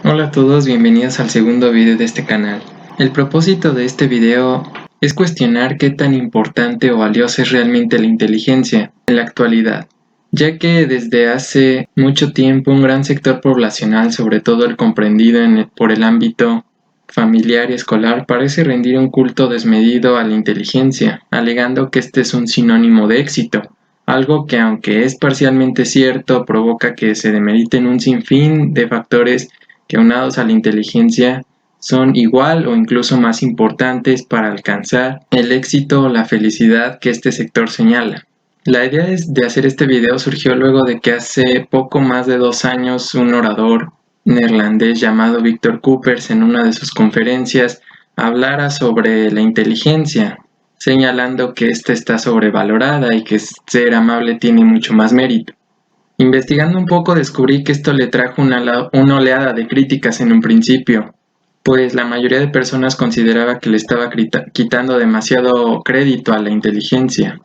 Hola a todos, bienvenidos al segundo video de este canal. El propósito de este video es cuestionar qué tan importante o valiosa es realmente la inteligencia en la actualidad, ya que desde hace mucho tiempo un gran sector poblacional, sobre todo el comprendido por el ámbito familiar y escolar, parece rendir un culto desmedido a la inteligencia, alegando que este es un sinónimo de éxito. Algo que, aunque es parcialmente cierto, provoca que se demeriten un sinfín de factores que, aunados a la inteligencia, son igual o incluso más importantes para alcanzar el éxito o la felicidad que este sector señala. La idea de hacer este video surgió luego de que hace poco más de 2 años un orador neerlandés llamado Victor Coopers, en una de sus conferencias, hablara sobre la inteligencia, señalando que ésta está sobrevalorada y que ser amable tiene mucho más mérito. Investigando un poco descubrí que esto le trajo una oleada de críticas en un principio, pues la mayoría de personas consideraba que le estaba quitando demasiado crédito a la inteligencia,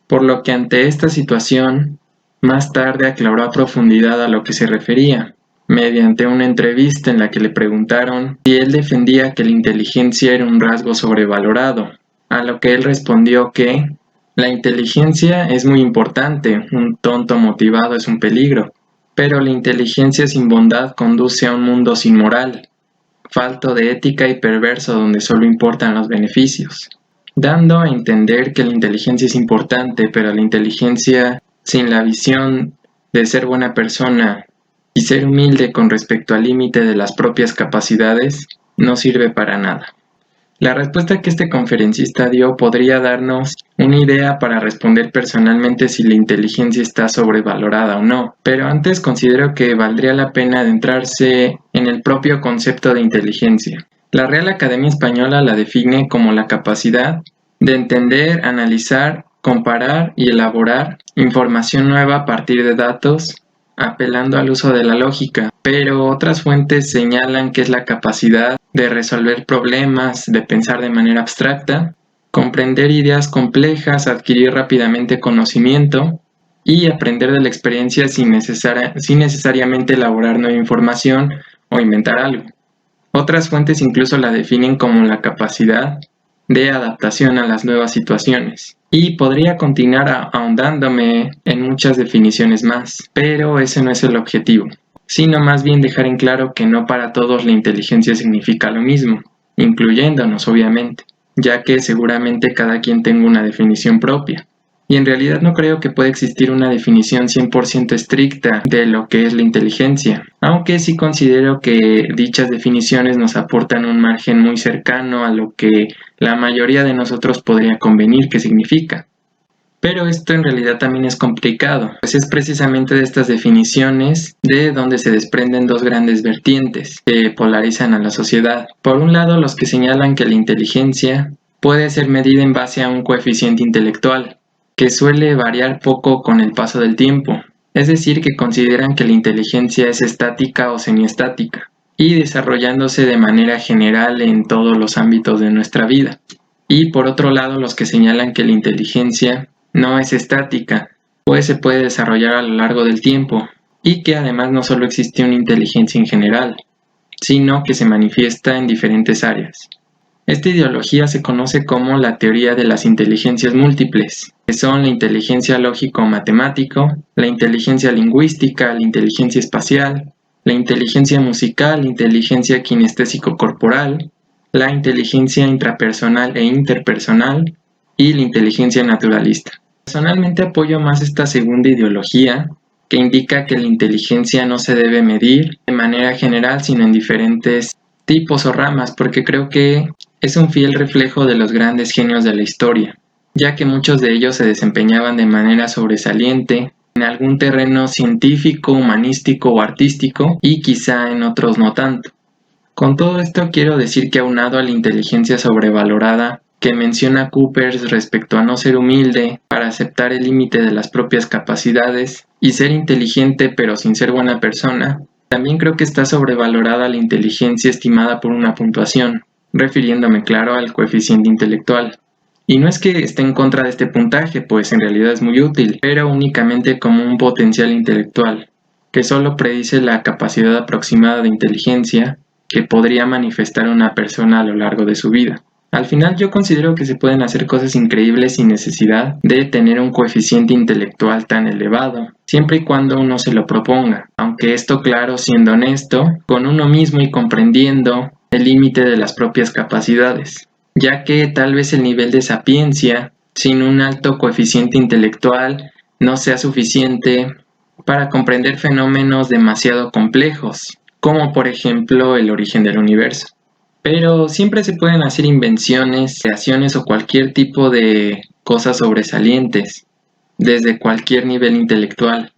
por lo que ante esta situación, más tarde aclaró a profundidad a lo que se refería, mediante una entrevista en la que le preguntaron si él defendía que la inteligencia era un rasgo sobrevalorado, a lo que él respondió que la inteligencia es muy importante, un tonto motivado es un peligro, pero la inteligencia sin bondad conduce a un mundo sin moral, falto de ética y perverso donde solo importan los beneficios, dando a entender que la inteligencia es importante, pero la inteligencia sin la visión de ser buena persona y ser humilde con respecto al límite de las propias capacidades no sirve para nada. La respuesta que este conferencista dio podría darnos una idea para responder personalmente si la inteligencia está sobrevalorada o no, pero antes considero que valdría la pena adentrarse en el propio concepto de inteligencia. La Real Academia Española la define como la capacidad de entender, analizar, comparar y elaborar información nueva a partir de datos, apelando al uso de la lógica, pero otras fuentes señalan que es la capacidad de resolver problemas, de pensar de manera abstracta, comprender ideas complejas, adquirir rápidamente conocimiento y aprender de la experiencia sin necesariamente elaborar nueva información o inventar algo. Otras fuentes incluso la definen como la capacidad de adaptación a las nuevas situaciones. Y podría continuar ahondándome en muchas definiciones más, pero ese no es el objetivo, sino más bien dejar en claro que no para todos la inteligencia significa lo mismo, incluyéndonos obviamente, ya que seguramente cada quien tenga una definición propia. Y en realidad no creo que pueda existir una definición 100% estricta de lo que es la inteligencia, aunque sí considero que dichas definiciones nos aportan un margen muy cercano a lo que la mayoría de nosotros podría convenir que significa. Pero esto en realidad también es complicado, pues es precisamente de estas definiciones de donde se desprenden dos grandes vertientes que polarizan a la sociedad. Por un lado, los que señalan que la inteligencia puede ser medida en base a un coeficiente intelectual, que suele variar poco con el paso del tiempo, es decir, que consideran que la inteligencia es estática o semiestática, y desarrollándose de manera general en todos los ámbitos de nuestra vida. Y por otro lado, los que señalan que la inteligencia no es estática, pues se puede desarrollar a lo largo del tiempo, y que además no solo existe una inteligencia en general, sino que se manifiesta en diferentes áreas. Esta ideología se conoce como la teoría de las inteligencias múltiples, que son la inteligencia lógico-matemático, la inteligencia lingüística, la inteligencia espacial, la inteligencia musical, la inteligencia kinestésico-corporal, la inteligencia intrapersonal e interpersonal y la inteligencia naturalista. Personalmente apoyo más esta segunda ideología, que indica que la inteligencia no se debe medir de manera general, sino en diferentes tipos o ramas, porque creo que es un fiel reflejo de los grandes genios de la historia, ya que muchos de ellos se desempeñaban de manera sobresaliente en algún terreno científico, humanístico o artístico, y quizá en otros no tanto. Con todo esto quiero decir que, aunado a la inteligencia sobrevalorada que menciona Coopers respecto a no ser humilde para aceptar el límite de las propias capacidades y ser inteligente pero sin ser buena persona, también creo que está sobrevalorada la inteligencia estimada por una puntuación, refiriéndome claro al coeficiente intelectual. Y no es que esté en contra de este puntaje, pues en realidad es muy útil, pero únicamente como un potencial intelectual. que solo predice la capacidad aproximada de inteligencia que podría manifestar una persona a lo largo de su vida. Al final yo considero que se pueden hacer cosas increíbles sin necesidad de tener un coeficiente intelectual tan elevado, siempre y cuando uno se lo proponga, aunque esto claro siendo honesto con uno mismo y comprendiendo el límite de las propias capacidades, ya que tal vez el nivel de sapiencia sin un alto coeficiente intelectual no sea suficiente para comprender fenómenos demasiado complejos, como por ejemplo el origen del universo. Pero siempre se pueden hacer invenciones, creaciones o cualquier tipo de cosas sobresalientes, desde cualquier nivel intelectual.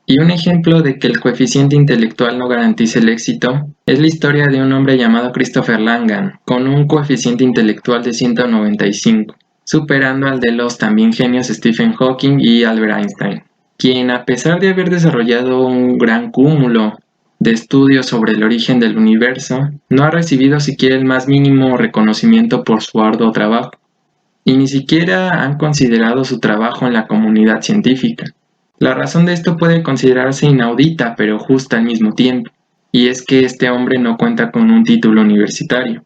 Y un ejemplo de que el coeficiente intelectual no garantiza el éxito es la historia de un hombre llamado Christopher Langan, con un coeficiente intelectual de 195, superando al de los también genios Stephen Hawking y Albert Einstein, quien a pesar de haber desarrollado un gran cúmulo de estudios sobre el origen del universo, no ha recibido siquiera el más mínimo reconocimiento por su arduo trabajo, y ni siquiera han considerado su trabajo en la comunidad científica. La razón de esto puede considerarse inaudita, pero justa al mismo tiempo, y es que este hombre no cuenta con un título universitario.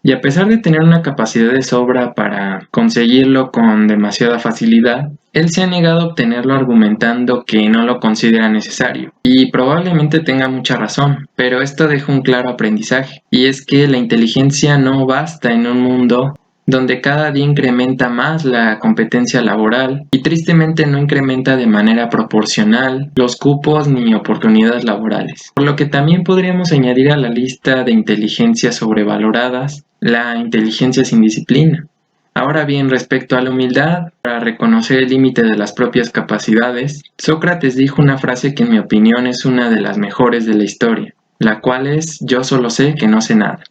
Y a pesar de tener una capacidad de sobra para conseguirlo con demasiada facilidad, él se ha negado a obtenerlo argumentando que no lo considera necesario. Y probablemente tenga mucha razón, pero esto deja un claro aprendizaje, y es que la inteligencia no basta en un mundo donde cada día incrementa más la competencia laboral y tristemente no incrementa de manera proporcional los cupos ni oportunidades laborales. Por lo que también podríamos añadir a la lista de inteligencias sobrevaloradas la inteligencia sin disciplina. Ahora bien, respecto a la humildad, para reconocer el límite de las propias capacidades, Sócrates dijo una frase que en mi opinión es una de las mejores de la historia, la cual es "yo solo sé que no sé nada",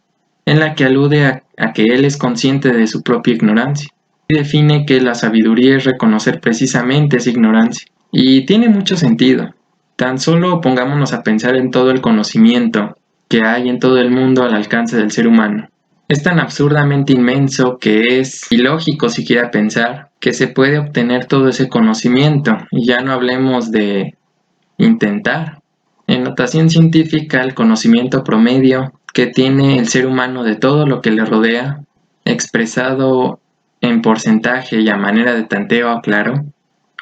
en la que alude a que él es consciente de su propia ignorancia. Y define que la sabiduría es reconocer precisamente esa ignorancia. Y tiene mucho sentido. Tan solo pongámonos a pensar en todo el conocimiento que hay en todo el mundo al alcance del ser humano. Es tan absurdamente inmenso que es ilógico siquiera pensar que se puede obtener todo ese conocimiento, y ya no hablemos de intentar. En notación científica, el conocimiento promedio que tiene el ser humano de todo lo que le rodea, expresado en porcentaje y a manera de tanteo claro,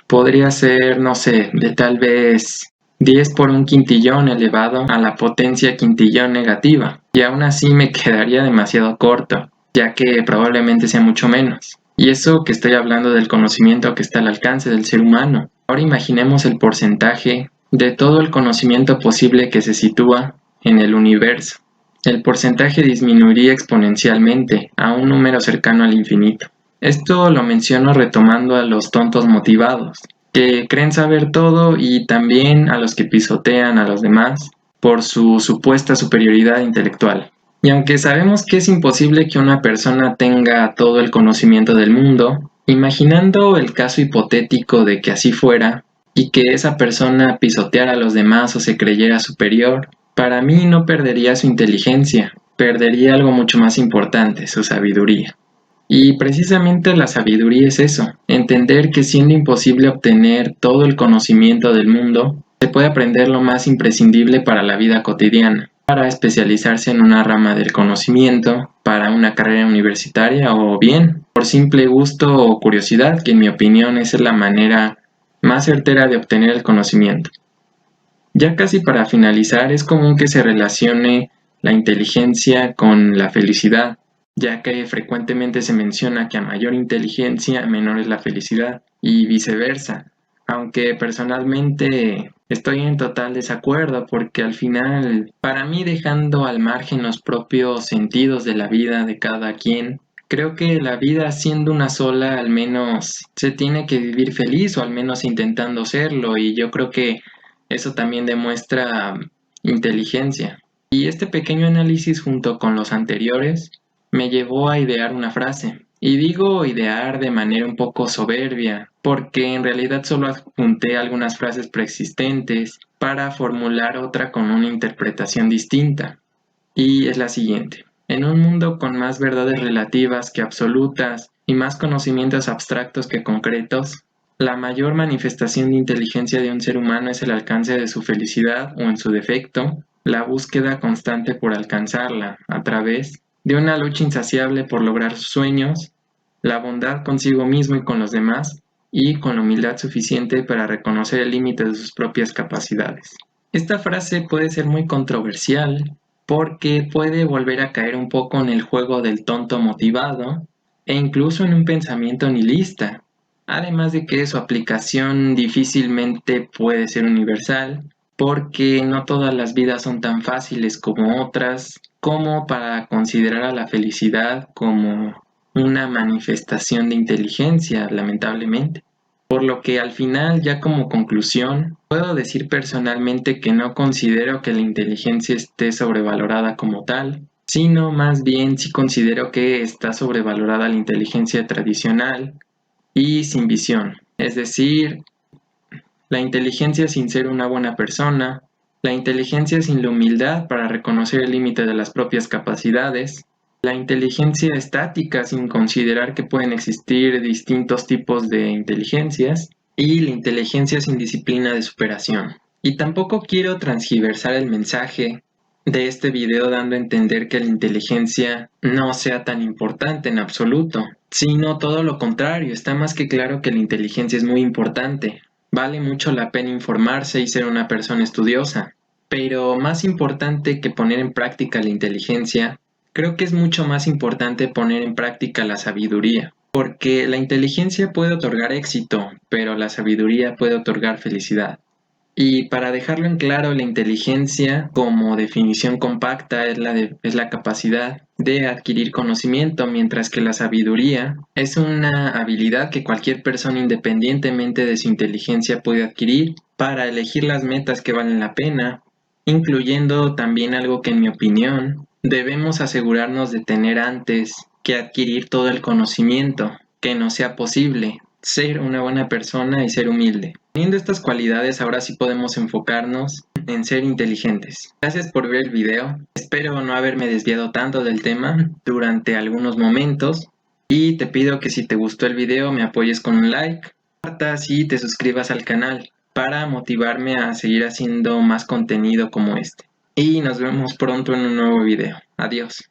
podría ser, no sé, de tal vez 10 por un quintillón elevado a la potencia quintillón negativa, y aún así me quedaría demasiado corto, ya que probablemente sea mucho menos. Y eso que estoy hablando del conocimiento que está al alcance del ser humano. Ahora imaginemos el porcentaje de todo el conocimiento posible que se sitúa en el universo. El porcentaje disminuiría exponencialmente a un número cercano al infinito. Esto lo menciono retomando a los tontos motivados, que creen saber todo, y también a los que pisotean a los demás por su supuesta superioridad intelectual. Y aunque sabemos que es imposible que una persona tenga todo el conocimiento del mundo, imaginando el caso hipotético de que así fuera, y que esa persona pisoteara a los demás o se creyera superior, para mí no perdería su inteligencia, perdería algo mucho más importante, su sabiduría. Y precisamente la sabiduría es eso, entender que siendo imposible obtener todo el conocimiento del mundo, se puede aprender lo más imprescindible para la vida cotidiana, para especializarse en una rama del conocimiento, para una carrera universitaria o bien por simple gusto o curiosidad, que en mi opinión esa es la manera más certera de obtener el conocimiento. Ya casi para finalizar, es común que se relacione la inteligencia con la felicidad, ya que frecuentemente se menciona que a mayor inteligencia, menor es la felicidad, y viceversa, aunque personalmente estoy en total desacuerdo, porque al final, para mí, dejando al margen los propios sentidos de la vida de cada quien, creo que la vida siendo una sola, al menos se tiene que vivir feliz, o al menos intentando serlo, y yo creo que eso también demuestra inteligencia. Y este pequeño análisis junto con los anteriores me llevó a idear una frase. Y digo idear de manera un poco soberbia, porque en realidad solo adjunté algunas frases preexistentes para formular otra con una interpretación distinta. Y es la siguiente. En un mundo con más verdades relativas que absolutas y más conocimientos abstractos que concretos, La mayor manifestación de inteligencia de un ser humano es el alcance de su felicidad o, en su defecto, la búsqueda constante por alcanzarla a través de una lucha insaciable por lograr sus sueños, la bondad consigo mismo y con los demás, y con la humildad suficiente para reconocer el límite de sus propias capacidades. Esta frase puede ser muy controversial porque puede volver a caer un poco en el juego del tonto motivado e incluso en un pensamiento nihilista, además de que su aplicación difícilmente puede ser universal porque no todas las vidas son tan fáciles como otras, como para considerar a la felicidad como una manifestación de inteligencia, lamentablemente. Por lo que al final, ya como conclusión, puedo decir personalmente que no considero que la inteligencia esté sobrevalorada como tal, sino más bien sí considero que está sobrevalorada la inteligencia tradicional y sin visión, es decir, la inteligencia sin ser una buena persona, la inteligencia sin la humildad para reconocer el límite de las propias capacidades, la inteligencia estática sin considerar que pueden existir distintos tipos de inteligencias y la inteligencia sin disciplina de superación. Y tampoco quiero transgiversar el mensaje de este video dando a entender que la inteligencia no sea tan importante en absoluto, sino todo lo contrario, está más que claro que la inteligencia es muy importante. Vale mucho la pena informarse y ser una persona estudiosa, pero más importante que poner en práctica la inteligencia, creo que es mucho más importante poner en práctica la sabiduría, porque la inteligencia puede otorgar éxito, pero la sabiduría puede otorgar felicidad. Y para dejarlo en claro, la inteligencia, como definición compacta, es la capacidad de adquirir conocimiento, mientras que la sabiduría es una habilidad que cualquier persona, independientemente de su inteligencia, puede adquirir para elegir las metas que valen la pena, incluyendo también algo que, en mi opinión, debemos asegurarnos de tener antes que adquirir todo el conocimiento que nos sea posible: ser una buena persona y ser humilde. Teniendo estas cualidades, ahora sí podemos enfocarnos en ser inteligentes. Gracias por ver el video. Espero no haberme desviado tanto del tema durante algunos momentos. Y te pido que si te gustó el video me apoyes con un like, compartas y te suscribas al canal para motivarme a seguir haciendo más contenido como este. Y nos vemos pronto en un nuevo video. Adiós.